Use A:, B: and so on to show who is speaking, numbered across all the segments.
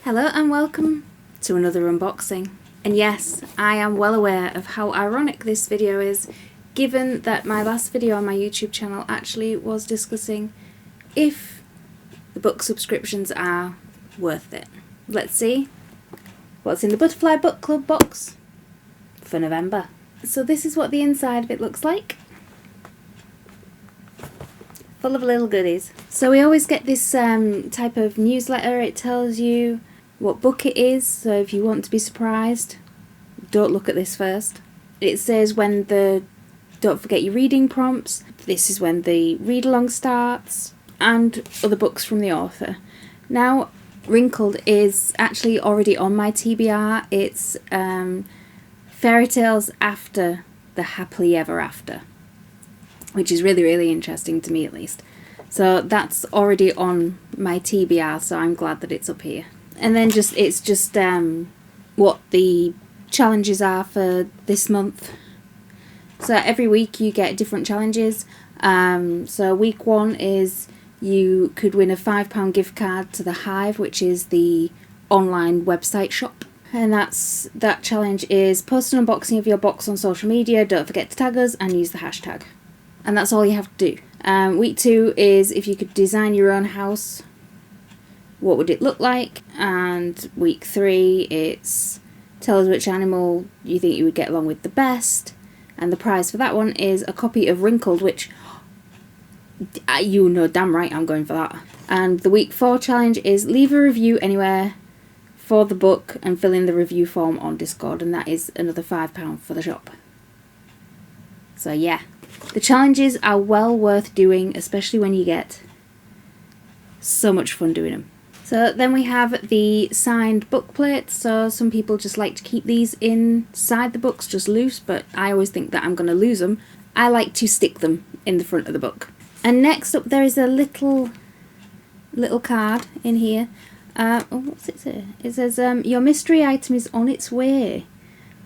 A: Hello and welcome to another unboxing. And yes, I am well aware of how ironic this video is, given that my last video on my YouTube channel actually was discussing if the book subscriptions are worth it. Let's see what's in the Butterfly Book Club box for November. So this is what the inside of it looks like. Full of little goodies. So we always get this type of newsletter. It tells you what book it is, so if you want to be surprised, don't look at this first. It says when don't forget your reading prompts, this is when the read along starts, and other books from the author. Now, Wrinkled is actually already on my TBR. It's Fairy Tales After the Happily Ever After, which is really, really interesting to me at least. So that's already on my TBR, so I'm glad that it's up here. And then it's just what the challenges are for this month. So every week you get different challenges. So week 1 is you could win a £5 gift card to the Hive, which is the online website shop. And that challenge is post an unboxing of your box on social media, don't forget to tag us and use the hashtag. And that's all you have to do. Week 2 is if you could design your own house, what would it look like? And week 3, it's tell us which animal you think you would get along with the best. And the prize for that one is a copy of Wrinkled, which you know damn right I'm going for that. And the week 4 challenge is leave a review anywhere for the book and fill in the review form on Discord, and that is another £5 for the shop. So yeah, the challenges are well worth doing, especially when you get so much fun doing them. So then we have the signed book plates. So some people just like to keep these inside the books just loose, but I always think that I'm going to lose them. I like to stick them in the front of the book. And next up there is a little card in here. What's it say? It says your mystery item is on its way.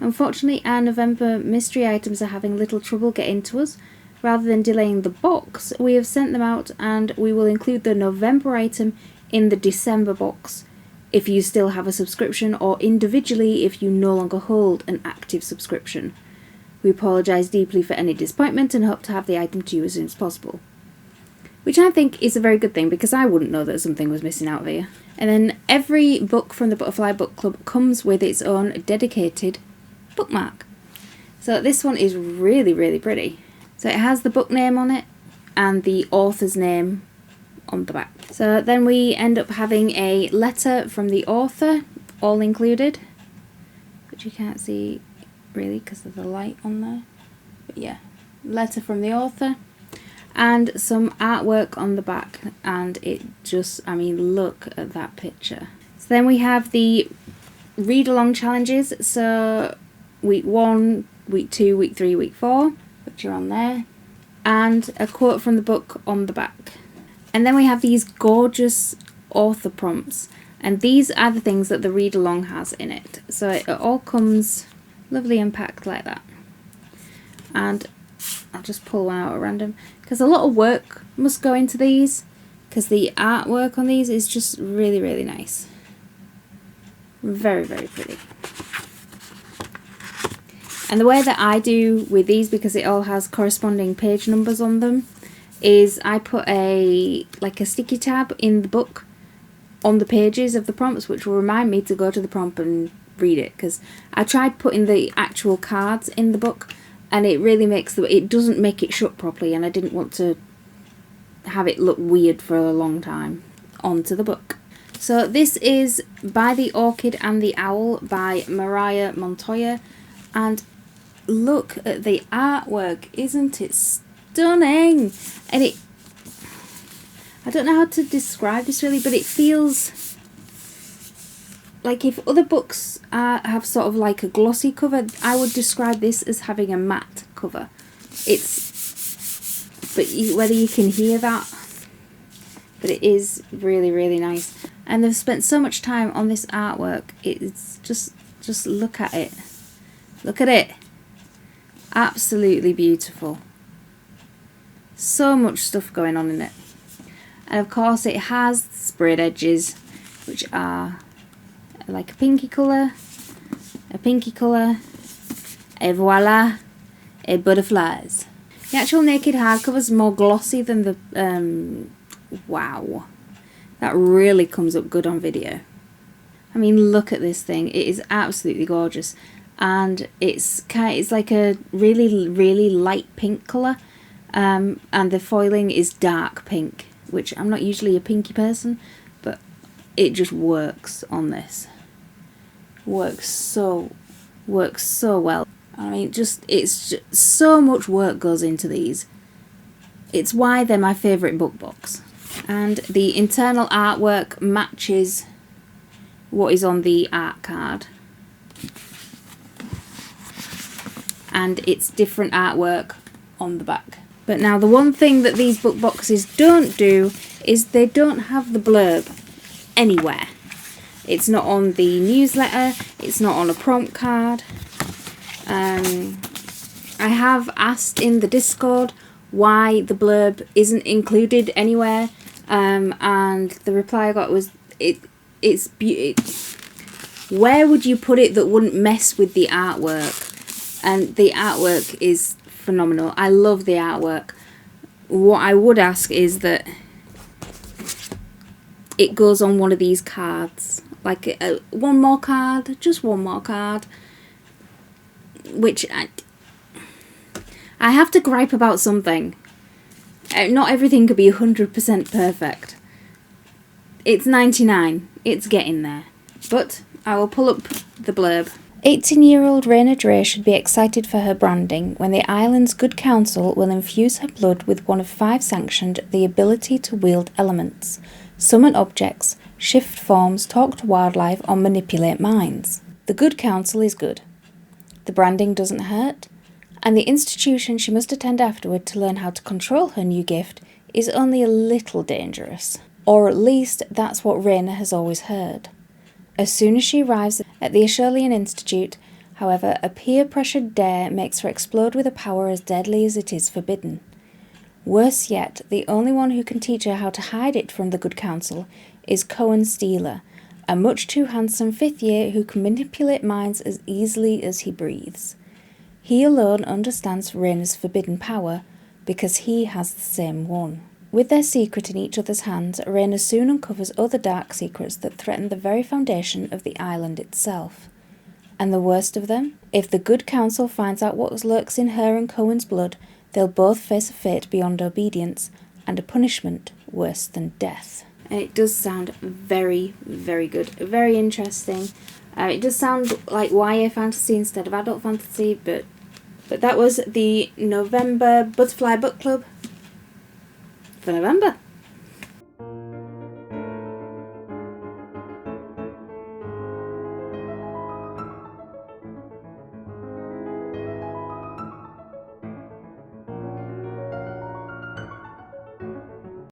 A: Unfortunately, our November mystery items are having little trouble getting to us. Rather than delaying the box, we have sent them out and we will include the November item in the December box if you still have a subscription, or individually if you no longer hold an active subscription. We apologise deeply for any disappointment and hope to have the item to you as soon as possible. Which I think is a very good thing, because I wouldn't know that something was missing out of here. And then every book from the Butterfly Book Club comes with its own dedicated bookmark. So this one is really, really pretty. So it has the book name on it and the author's name on the back. So then we end up having a letter from the author, all included, which you can't see really because of the light on there. But yeah, letter from the author and some artwork on the back, and it just, I mean, look at that picture. So then we have the read along challenges. So week 1, week 2, week 3, week 4, picture on there, and a quote from the book on the back. And then we have these gorgeous author prompts, and these are the things that the read along has in it. So it all comes lovely and packed like that. And I'll just pull one out at random, because a lot of work must go into these, because the artwork on these is just really, really nice. Very, very pretty. And the way that I do with these, because it all has corresponding page numbers on them, is I put a sticky tab in the book on the pages of the prompts, which will remind me to go to the prompt and read it, because I tried putting the actual cards in the book and it really it doesn't make it shut properly, and I didn't want to have it look weird for a long time onto the book. So this is By the Orchid and the Owl by Mariah Montoya, and look at the artwork, isn't it stunning? And I don't know how to describe this really, but it feels like if other books have sort of like a glossy cover, I would describe this as having a matte cover. Whether you can hear that, but it is really, really nice. And they've spent so much time on this artwork. It's just look at it. Look at it. Absolutely beautiful. So much stuff going on in it. And of course it has sprayed edges, which are like a pinky colour, et voila, a butterflies. The actual naked hardcover is more glossy than the, wow, that really comes up good on video. I mean, look at this thing, it is absolutely gorgeous, and it's like a really light pink colour, and the foiling is dark pink, which I'm not usually a pinky person, but it just works on this. Works so well. I mean, it's just so much work goes into these. It's why they're my favourite book box. And the internal artwork matches what is on the art card. And it's different artwork on the back. But now the one thing that these book boxes don't do is they don't have the blurb anywhere. It's not on the newsletter, it's not on a prompt card. I have asked in the Discord why the blurb isn't included anywhere, and the reply I got was, where would you put it that wouldn't mess with the artwork? And the artwork is phenomenal. I love the artwork. What I would ask is that it goes on one of these cards, like one more card, just one more card, which I have to gripe about something. Not everything could be 100% perfect. It's 99, it's getting there. But I will pull up the blurb. 18-year-old Raina Dray should be excited for her branding when the island's Good Council will infuse her blood with one of 5 sanctioned the ability to wield elements, summon objects, shift forms, talk to wildlife, or manipulate minds. The Good Council is good. The branding doesn't hurt, and the institution she must attend afterward to learn how to control her new gift is only a little dangerous. Or at least that's what Raina has always heard. As soon as she arrives at the Ashurlian Institute, however, a peer-pressured dare makes her explode with a power as deadly as it is forbidden. Worse yet, the only one who can teach her how to hide it from the Good Council is Cohen Steeler, a much too handsome 5th year who can manipulate minds as easily as he breathes. He alone understands Raina's forbidden power, because he has the same one. With their secret in each other's hands, Raina soon uncovers other dark secrets that threaten the very foundation of the island itself. And the worst of them? If the Good Council finds out what lurks in her and Cohen's blood, they'll both face a fate beyond obedience, and a punishment worse than death. It does sound very, very good. Very interesting. It does sound like YA fantasy instead of adult fantasy, but that was the November Butterfly Book Club for November.